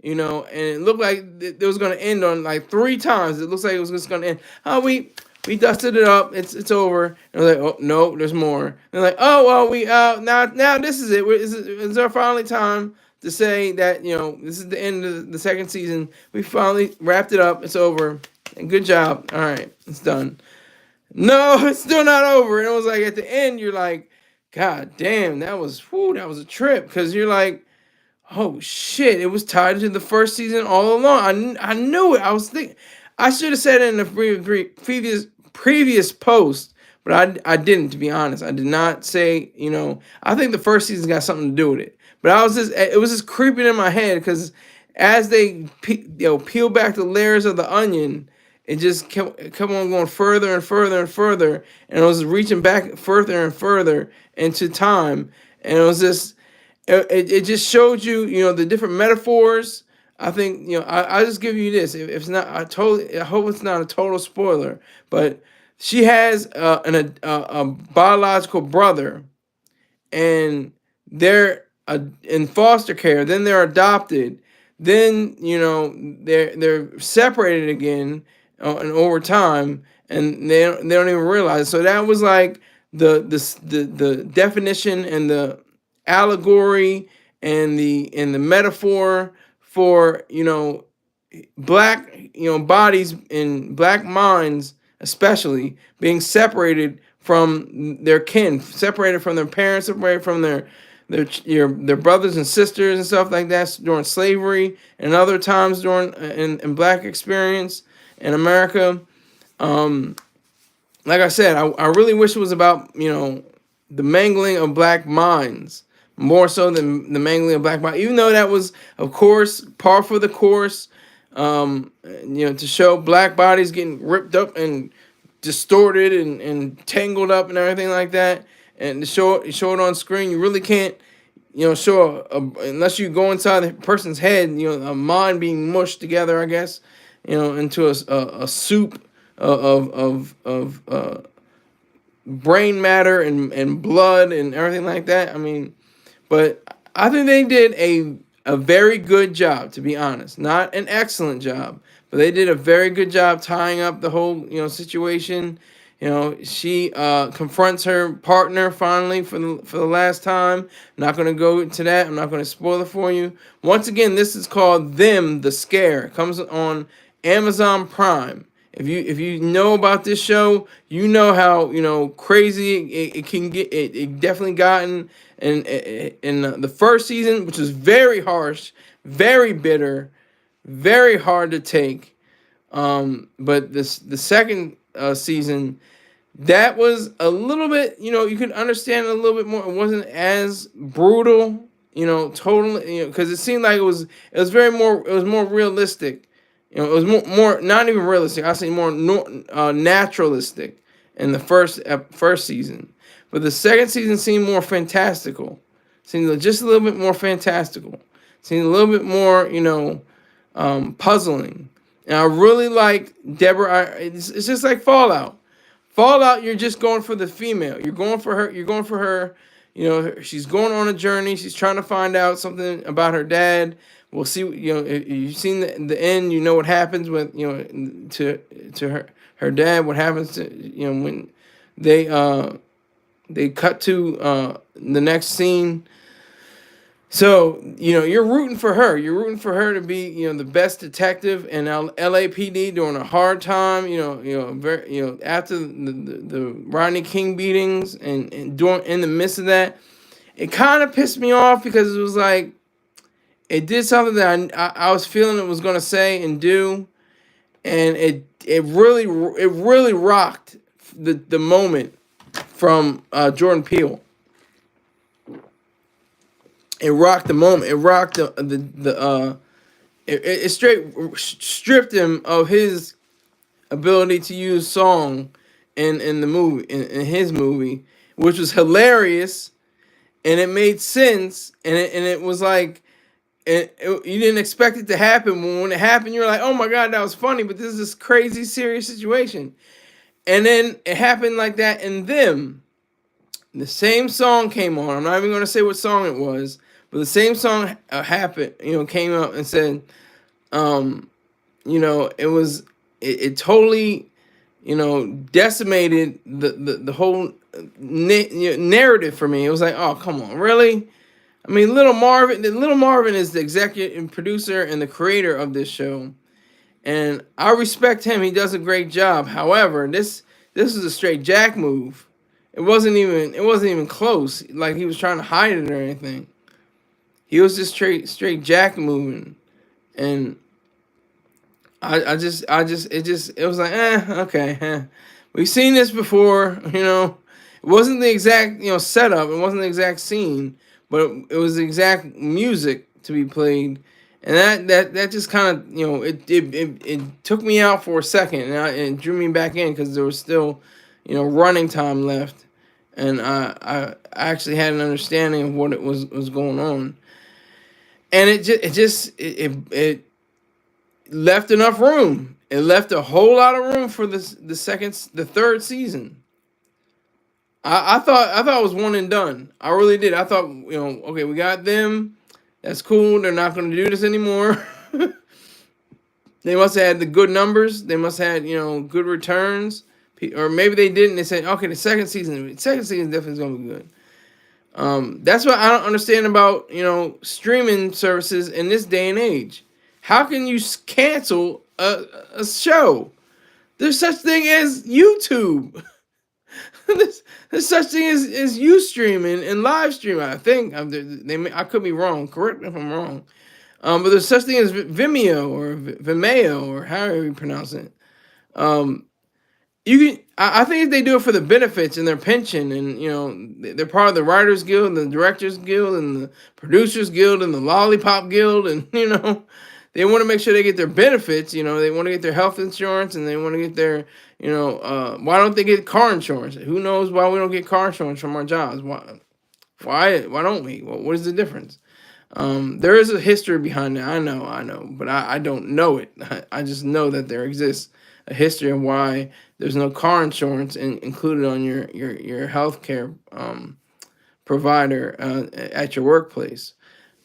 and it looked like it was going to end on like 3 times. It looks like it was just going to end. Oh, we dusted it up. It's over. And we're like, oh no, there's more. And they're like, oh well, we now this is it. It's our finally time to say that this is the end of the second season. We finally wrapped it up. It's over. And good job. All right, it's done. No, it's still not over. And it was like at the end, you're like, God damn, that was a trip. Because you're like, oh shit, it was tied to the first season all along. I knew it. I was thinking, I should have said it in the previous post, but I didn't, to be honest. I did not say, I think the first season got something to do with it. But it was just creeping in my head because as they peel back the layers of the onion, it just kept on going further and further and further, and it was reaching back further and further into time, and it was just, it just showed you, the different metaphors. I think, I just give you this. If it's not, I hope it's not a total spoiler, but she has a biological brother, and they're in foster care. Then they're adopted. Then they're separated again, and over time, and they don't even realize. So that was like the definition and the allegory and the metaphor for black bodies and black minds, especially being separated from their kin, separated from their parents, separated from their brothers and sisters and stuff like that during slavery and other times during in black experience in America. Like I said, I really wish it was about the mangling of black minds more so than the mangling of black minds. Even though that was, of course, par for the course. To show black bodies getting ripped up and distorted and tangled up and everything like that, and to show it on screen, you really can't show unless you go inside the person's head, a mind being mushed together, I guess, into a soup of brain matter and blood and everything like that. I mean, but I think they did a very good job, to be honest. Not an excellent job, but they did a very good job tying up the whole situation. She confronts her partner finally for the last time. Not going to go into that. I'm not going to spoil it for you. Once again, this is called Them, the Scare. It comes on Amazon Prime. If you know about this show, you know how crazy it can get. It definitely gotten in the first season, which was very harsh, very bitter, very hard to take. But the second season, that was a little bit, you could understand a little bit more. It wasn't as brutal, totally, because it seemed like it was more realistic. It was more not even realistic. I say more naturalistic in the first season, but the second season seemed more fantastical. Seemed just a little bit more fantastical. Seemed a little bit more, puzzling. And I really like Deborah. It's just like Fallout. Fallout, you're just going for the female. You're going for her. You're going for her. She's going on a journey. She's trying to find out something about her dad. We'll see. If you've seen the end, you know what happens with to her dad. What happens to when they cut to the next scene. So you're rooting for her. You're rooting for her to be the best detective in LAPD during a hard time. After the Rodney King beatings and in the midst of that, it kind of pissed me off because it was like. It did something that I was feeling it was going to say and do, and it really rocked the moment from Jordan Peele. It rocked the moment. It rocked it straight stripped him of his ability to use song in the movie in his movie, which was hilarious, and it made sense, and it was like you didn't expect it to happen. When it happened, you're like, oh my god, that was funny, but this is this crazy serious situation. And then it happened like that, and then the same song came on. I'm not even going to say what song it was, but the same song happened. Came out and said, it was it totally, decimated the whole narrative for me. It was like, oh come on, really? I mean, Little Marvin is the executive producer and the creator of this show, and I respect him. He does a great job. However, this is a straight Jack move. It wasn't even close. Like he was trying to hide it or anything. He was just straight Jack moving, and it was like, okay, we've seen this before. It wasn't the exact setup. It wasn't the exact scene, but it was the exact music to be played, and that just kind of it took me out for a second, and it drew me back in because there was still running time left, and I actually had an understanding of what it was going on, and it left enough room. It left a whole lot of room for the third season. I thought it was one and done. I really did. I thought, okay, we got them. That's cool. They're not going to do this anymore. They must have had the good numbers. They must have had, good returns. Or maybe they didn't. They said, okay, the second season definitely is going to be good. That's what I don't understand about, streaming services in this day and age. How can you cancel a show? There's such thing as YouTube. there's such thing as Ustream and live stream. I think I could be wrong. Correct me if I'm wrong. But there's such thing as Vimeo or Vimeo or however you pronounce it. You can. I think if they do it for the benefits and their pension, and they're part of the Writers Guild, and the Directors Guild, and the Producers Guild, and the Lollipop Guild, and they want to make sure they get their benefits. They want to get their health insurance, and they want to get their why don't they get car insurance? Who knows why we don't get car insurance from our jobs? Why don't we? What is the difference? There is a history behind it. I know, but I don't know it. I just know that there exists a history of why there's no car insurance included on your health care provider at your workplace.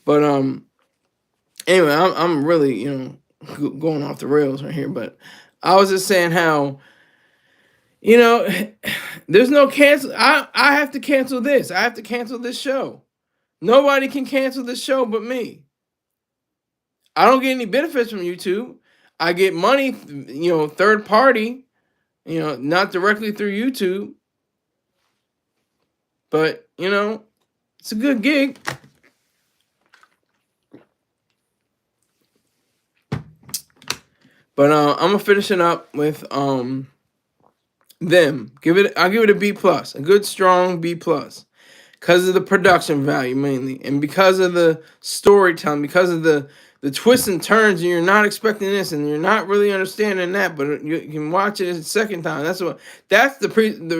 But anyway, I'm really going off the rails right here. But I was just saying how there's no cancel. I have to cancel this. I have to cancel this show. Nobody can cancel this show but me. I don't get any benefits from YouTube. I get money, third party, not directly through YouTube. But, it's a good gig. But I'm gonna finish it up with them. I'll give it a B plus, a good strong B plus. Because of the production value mainly, and because of the storytelling, because of the twists and turns, and you're not expecting this, and you're not really understanding that, but you can watch it a second time. That's the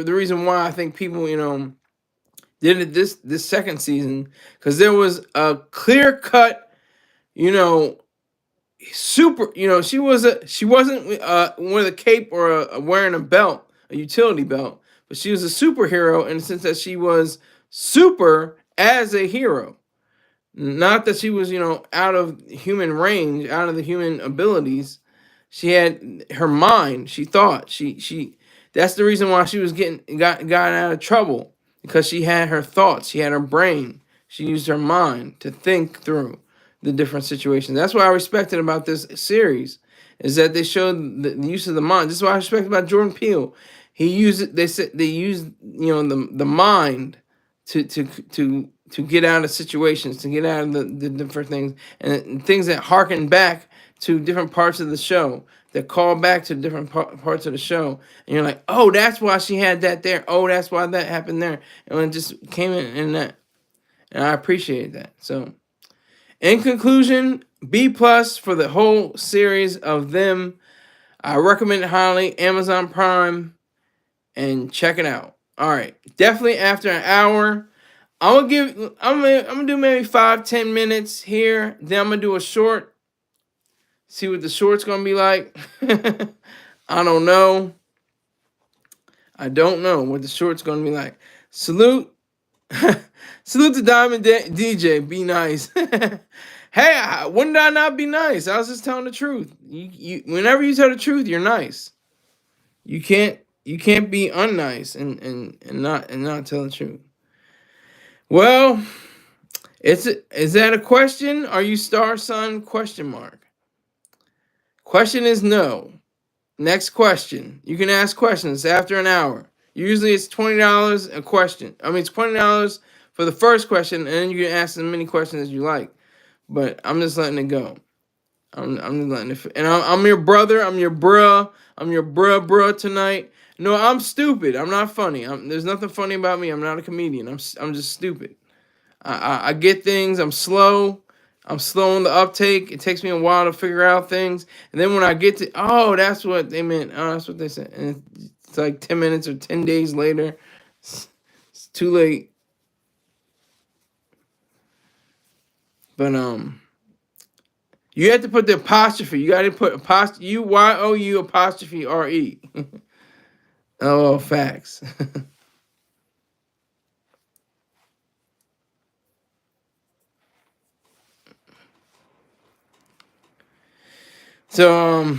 reason why I think people did it this second season, because there was a clear cut, super. She wasn't with a cape or wearing a belt, a utility belt, but she was a superhero in the sense that she was super as a hero. Not that she was, out of human range, out of the human abilities. She had her mind. She thought. She that's the reason why she was got out of trouble, because she had her thoughts. She had her brain. She used her mind to think through the different situations. That's what I respected about this series, is that they showed the use of the mind. This is what I respect about Jordan Peele. He used it. They used the mind to get out of situations, to get out of the different things, and things that harken back to different parts of the show. that call back to different parts of the show, and you're like, oh, that's why she had that there. Oh, that's why that happened there, and it just came in that, and I appreciate that. So, in conclusion, B+ for the whole series of them. I recommend it highly. Amazon Prime, and check it out. All right, definitely after an hour. I'm gonna do maybe 5-10 minutes here. Then I'm gonna do a short. See what the short's gonna be like. I don't know. I don't know what the short's gonna be like. Salute, salute to Diamond DJ. Be nice. Hey, when did I not be nice? I was just telling the truth. Whenever you tell the truth, you're nice. You can't be unnice and not tell the truth. Well, is that a question? Are you star son? Question mark. Question is no. Next question. You can ask questions after an hour. Usually it's $20 a question. I mean, it's $20 for the first question, and then you can ask as many questions as you like. But I'm just letting it go. I'm just letting it. And I'm your brother. I'm your bruh. I'm your bruh tonight. No, I'm stupid. I'm not funny. There's nothing funny about me. I'm not a comedian. I'm just stupid. I get things. I'm slow. I'm slow on the uptake. It takes me a while to figure out things. And then when I get to, oh, that's what they meant. Oh, that's what they said. And it's like 10 minutes or 10 days later. It's too late. But, you have to put the apostrophe. You got to put apostrophe, UYOU apostrophe RE. Oh, facts. So,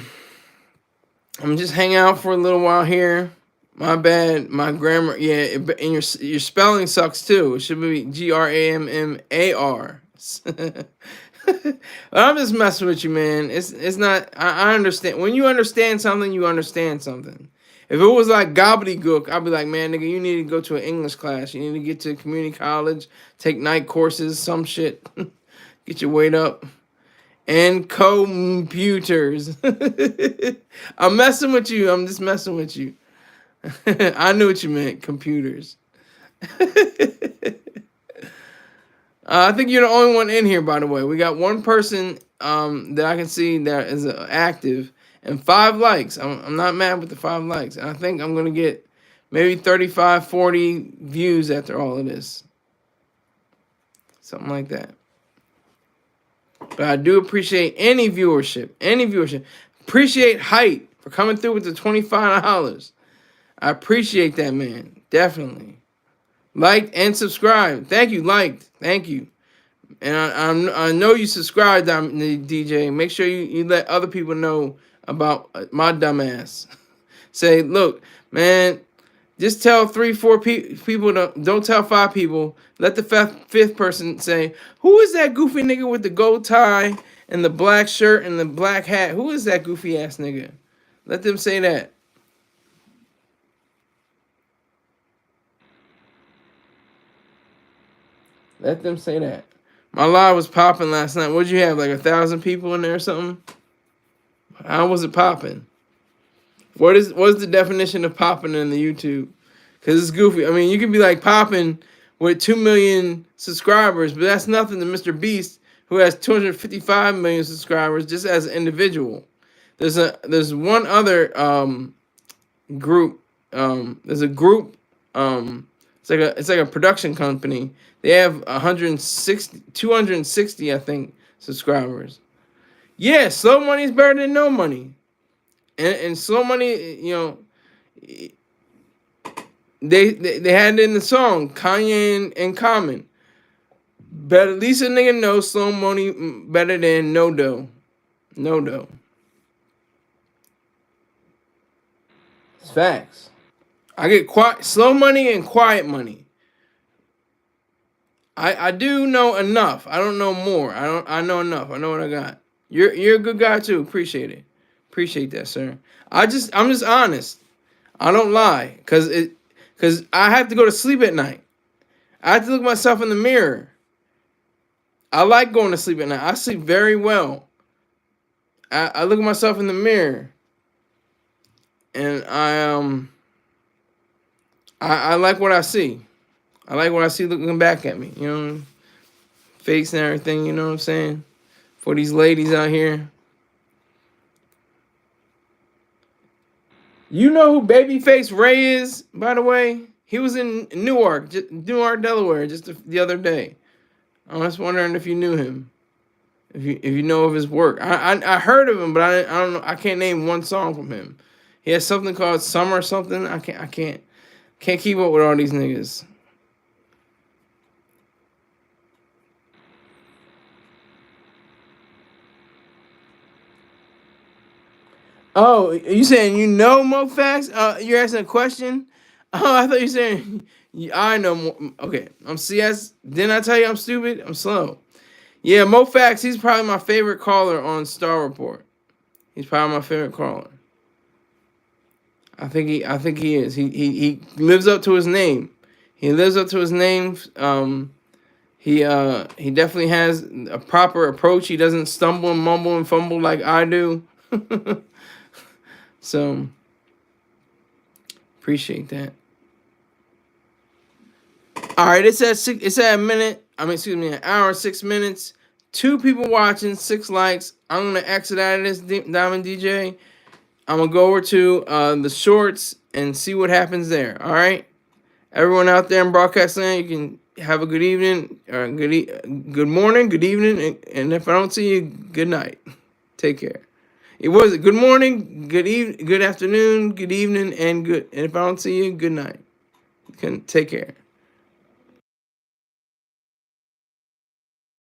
I'm just hanging out for a little while here. My bad. My grammar, yeah, and your spelling sucks too. It should be GRAMMAR. I'm just messing with you, man. It's not. I understand. When you understand something, you understand something. If it was like gobbledygook, I'd be like, man, nigga, you need to go to an English class. You need to get to community college, take night courses, some shit. Get your weight up. And computers. I'm messing with you. I'm just messing with you. I knew what you meant. Computers. I think you're the only one in here, by the way. We got one person that I can see that is active and 5 likes. I'm not mad with the 5 likes. And I think I'm going to get maybe 35, 40 views after all of this. Something like that. But I do appreciate any viewership. Any viewership. Appreciate Height for coming through with the $25. I appreciate that, man. Definitely. Liked and subscribed. Thank you. Liked. Thank you. And I know you subscribed, DJ. Make sure you let other people know about my dumbass. Say, look, man, just tell 3-4 people. Don't tell 5 people. Let the fifth person say, who is that goofy nigga with the gold tie and the black shirt and the black hat? Who is that goofy ass nigga? Let them say that. Let them say that. My live was popping last night. What'd you have, like 1,000 people in there or something? How was it popping? What's the definition of popping in the YouTube? Because it's goofy. I mean, you can be like popping with 2 million subscribers, but that's nothing to Mr. Beast, who has 255 million subscribers just as an individual. There's one other group. There's a group. It's like a production company. They have 260, I think, subscribers. Yeah, slow money is better than no money. And slow money, you know, they had it in the song Kanye and Common. But at least a nigga knows slow money better than no dough. No dough. It's facts. I get slow money and quiet money. I do know enough. I don't know more. I know enough. I know what I got. You're a good guy too. Appreciate it. Appreciate that, sir. I'm just honest. I don't lie cuz I have to go to sleep at night. I have to look myself in the mirror. I like going to sleep at night. I sleep very well. I look at myself in the mirror. and I like what I see. I like what I see looking back at me. You know, face and everything. You know what I'm saying? For these ladies out here. You know who Babyface Ray is, by the way? He was in Newark, Delaware, just the other day. I was wondering if you knew him, if you know of his work. I heard of him, but I don't know. I can't name one song from him. He has something called Summer something. I can't keep up with all these niggas. Oh, you saying you know Mo Facts? You're asking a question? Oh, I thought you were saying I know more. Okay, I'm CS. Didn't I tell you I'm stupid? I'm slow. Yeah, Mo Facts. He's probably my favorite caller on Star Report. He's probably my favorite caller. I think he is. He lives up to his name. He lives up to his name. He definitely has a proper approach. He doesn't stumble and mumble and fumble like I do. So appreciate that. All right, it's at a minute. I mean, excuse me, an hour, 6 minutes. 2 people watching, 6 likes. I'm gonna exit out of this Diamond DJ. I'm gonna go over to the shorts and see what happens there. All right, everyone out there in broadcast land, you can have a good evening, or good morning, good evening, and if I don't see you, good night. Take care. It was good morning, good afternoon, good evening, and good. And if I don't see you, good night. You can take care.